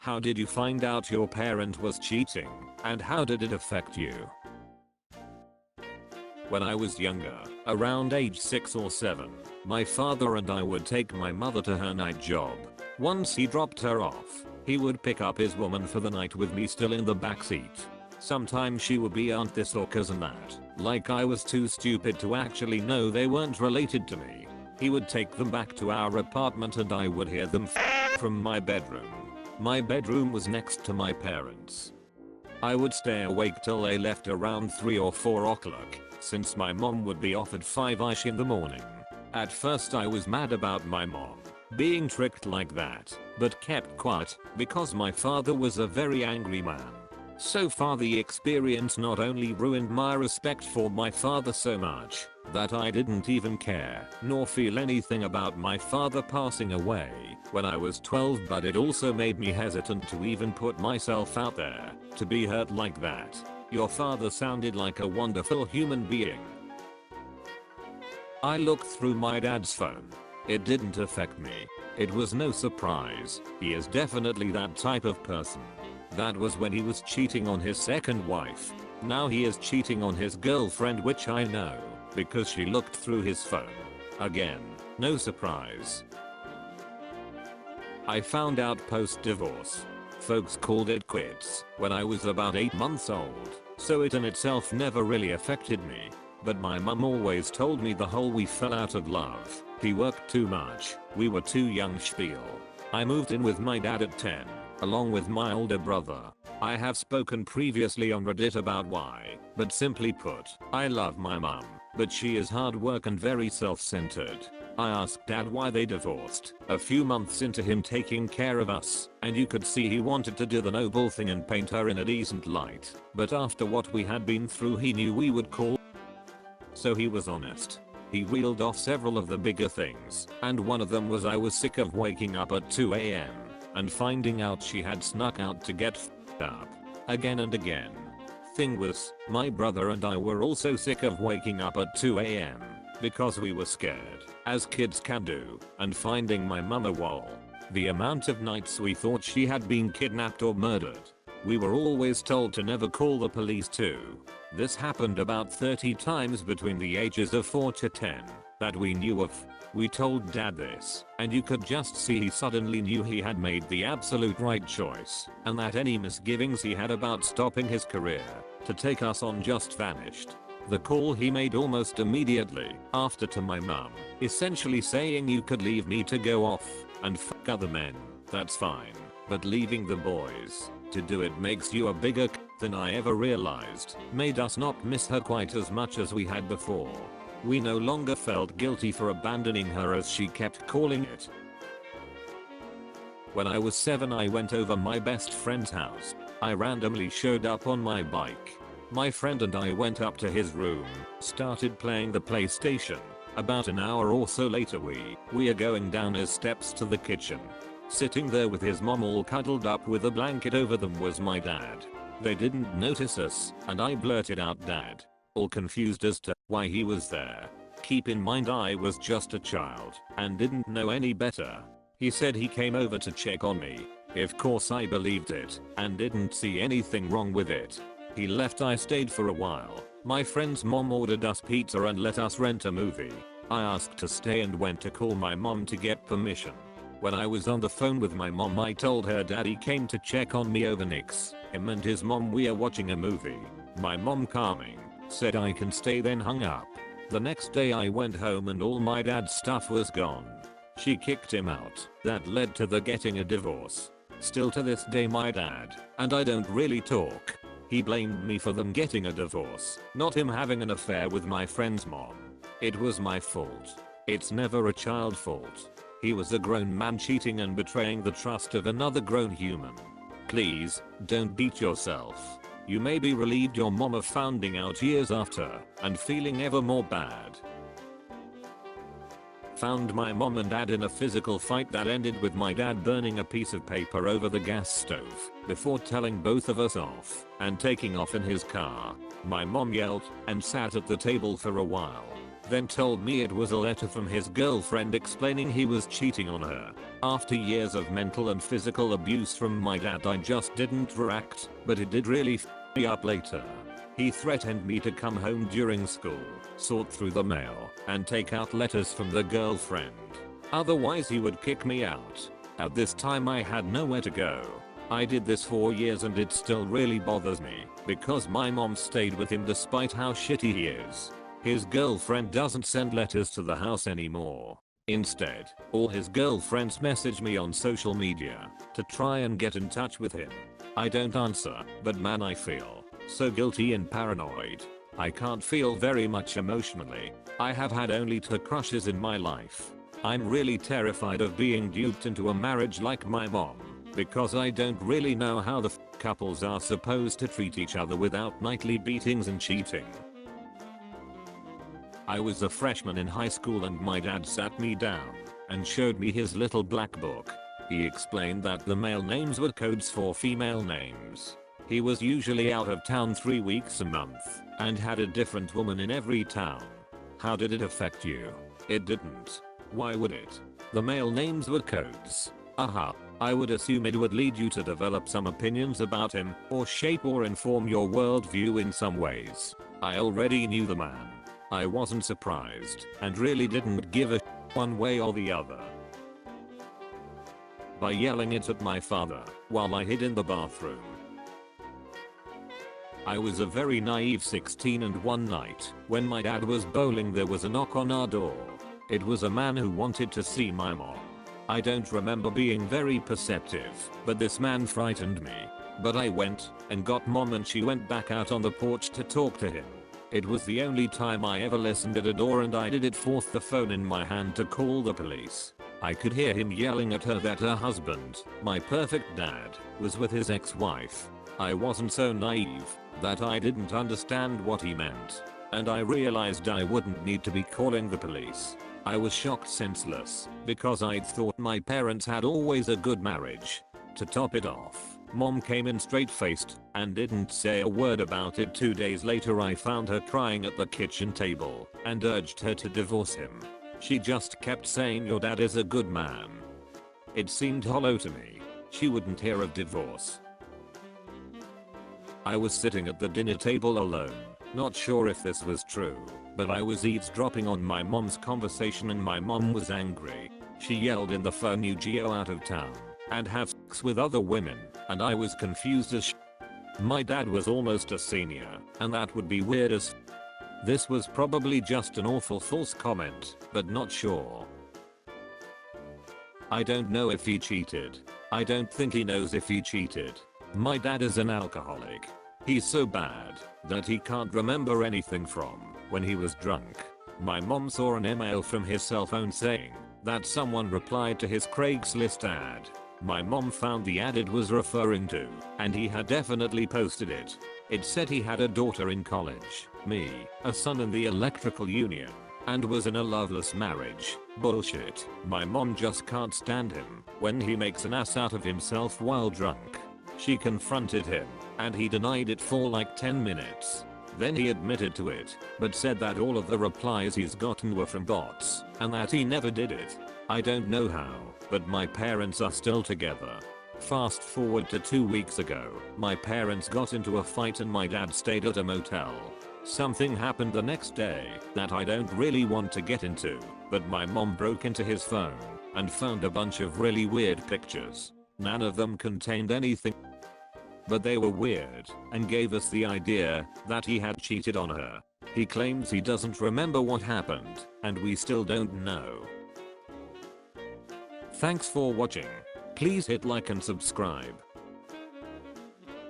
How did you find out your parent was cheating, and how did it affect you? When I was younger, around age 6 or 7, my father and I would take my mother to her night job. Once he dropped her off, he would pick up his woman for the night with me still in the backseat. Sometimes she would be aunt this or cousin that, like I was too stupid to actually know they weren't related to me. He would take them back to our apartment and I would hear them from my bedroom. My bedroom was next to my parents'. I would stay awake till they left around 3 or 4 o'clock, since my mom would be off at 5ish in the morning. At first I was mad about my mom being tricked like that, but kept quiet because my father was a very angry man. So far the experience not only ruined my respect for my father so much that I didn't even care nor feel anything about my father passing away when I was 12, but it also made me hesitant to even put myself out there to be hurt like that. Your father sounded like a wonderful human being. I looked through my dad's phone. It didn't affect me. It was no surprise. He is definitely that type of person. That was when he was cheating on his second wife. Now he is cheating on his girlfriend, which I know because she looked through his phone. Again, no surprise. I found out post-divorce. Folks called it quits when I was about 8 months old, so it in itself never really affected me. But my mum always told me the whole "we fell out of love, he worked too much, we were too young" spiel. I moved in with my dad at 10, along with my older brother. I have spoken previously on Reddit about why, but simply put, I love my mum, but she is hard work and very self-centered. I asked dad why they divorced a few months into him taking care of us, and you could see he wanted to do the noble thing and paint her in a decent light. But after what we had been through, he knew we would call. So he was honest. He reeled off several of the bigger things, and one of them was I was sick of waking up at 2 AM and finding out she had snuck out to get f***ed up again and again. Thing was, my brother and I were also sick of waking up at 2 AM because we were scared, as kids can do, and finding my mum a wall. The amount of nights we thought she had been kidnapped or murdered. We were always told to never call the police too. This happened about 30 times between the ages of 4 to 10 that we knew of. We told dad this, and you could just see he suddenly knew he had made the absolute right choice, and that any misgivings he had about stopping his career to take us on just vanished. The call he made almost immediately after to my mum, essentially saying, "You could leave me to go off and fuck other men, that's fine, but leaving the boys to do it makes you a bigger than I ever realized," made us not miss her quite as much as we had before. We no longer felt guilty for abandoning her, as she kept calling it. When I was 7, I went over my best friend's house. I randomly showed up on my bike. My friend and I went up to his room, started playing the PlayStation. About an hour or so later we are going down his steps to the kitchen. Sitting there with his mom all cuddled up with a blanket over them was my dad. They didn't notice us, and I blurted out "Dad," all confused as to why he was there. Keep in mind I was just a child and didn't know any better. He said he came over to check on me. Of course I believed it and didn't see anything wrong with it. He left. I stayed for a while. My friend's mom ordered us pizza and let us rent a movie. I asked to stay and went to call my mom to get permission. When I was on the phone with my mom, I told her daddy came to check on me over Nick's. Him and his mom we are watching a movie. My mom, calming, said I can stay, then hung up. The next day I went home and all my dad's stuff was gone. She kicked him out. That led to the getting a divorce. Still to this day my dad and I don't really talk. He blamed me for them getting a divorce, not him having an affair with my friend's mom. It was my fault. It's never a child fault. He was a grown man cheating and betraying the trust of another grown human. Please, don't beat yourself. You may be relieved your mom of finding out years after and feeling ever more bad. Found my mom and dad in a physical fight that ended with my dad burning a piece of paper over the gas stove before telling both of us off and taking off in his car. My mom yelled and sat at the table for a while. then told me it was a letter from his girlfriend explaining he was cheating on her. After years of mental and physical abuse from my dad, I just didn't react, but it did really f me up later. He threatened me to come home during school, sort through the mail, and take out letters from the girlfriend. Otherwise he would kick me out. At this time I had nowhere to go. I did this for years and it still really bothers me, because my mom stayed with him despite how shitty he is. His girlfriend doesn't send letters to the house anymore. Instead, all his girlfriends message me on social media to try and get in touch with him. I don't answer, but man, I feel so guilty and paranoid. I can't feel very much emotionally. I have had only 2 crushes in my life. I'm really terrified of being duped into a marriage like my mom, because I don't really know how the couples are supposed to treat each other without nightly beatings and cheating. I was a freshman in high school and my dad sat me down and showed me his little black book. He explained that the male names were codes for female names. He was usually out of town 3 weeks a month and had a different woman in every town. How did it affect you? It didn't. Why would it? The male names were codes. Aha. I would assume it would lead you to develop some opinions about him, or shape or inform your worldview in some ways. I already knew the man. I wasn't surprised, and really didn't give a one way or the other. By yelling it at my father, while I hid in the bathroom. I was a very naive 16 and one night, when my dad was bowling, there was a knock on our door. It was a man who wanted to see my mom. I don't remember being very perceptive, but this man frightened me. But I went and got mom and she went back out on the porch to talk to him. It was the only time I ever listened at a door and I did it forth the phone in my hand to call the police. I could hear him yelling at her that her husband, my perfect dad, was with his ex-wife. I wasn't so naive that I didn't understand what he meant, and I realized I wouldn't need to be calling the police. I was shocked senseless, because I'd thought my parents had always a good marriage. To top it off, mom came in straight-faced and didn't say a word about it. 2 days later I found her crying at the kitchen table and urged her to divorce him. She just kept saying your dad is a good man. It seemed hollow to me. She wouldn't hear of divorce. I was sitting at the dinner table alone, not sure if this was true, but I was eavesdropping on my mom's conversation and my mom was angry. She yelled in the phone, "You go out of town and have sex with other women," and I was confused as My dad was almost a senior, and that would be weird as This was probably just an awful false comment, but not sure. I don't know if he cheated. I don't think he knows if he cheated. My dad is an alcoholic. He's so bad that he can't remember anything from when he was drunk. My mom saw an email from his cell phone saying that someone replied to his Craigslist ad. My mom found the ad it was referring to, and he had definitely posted it. It said he had a daughter in college, me, a son in the electrical union, and was in a loveless marriage. Bullshit. My mom just can't stand him when he makes an ass out of himself while drunk. She confronted him, and he denied it for like 10 minutes. Then he admitted to it, but said that all of the replies he's gotten were from bots, and that he never did it. I don't know how, but my parents are still together. Fast forward to 2 weeks ago, my parents got into a fight and my dad stayed at a motel. Something happened the next day that I don't really want to get into, but my mom broke into his phone and found a bunch of really weird pictures. None of them contained anything, but they were weird and gave us the idea that he had cheated on her. He claims he doesn't remember what happened, and we still don't know. Thanks for watching. Please hit like and subscribe.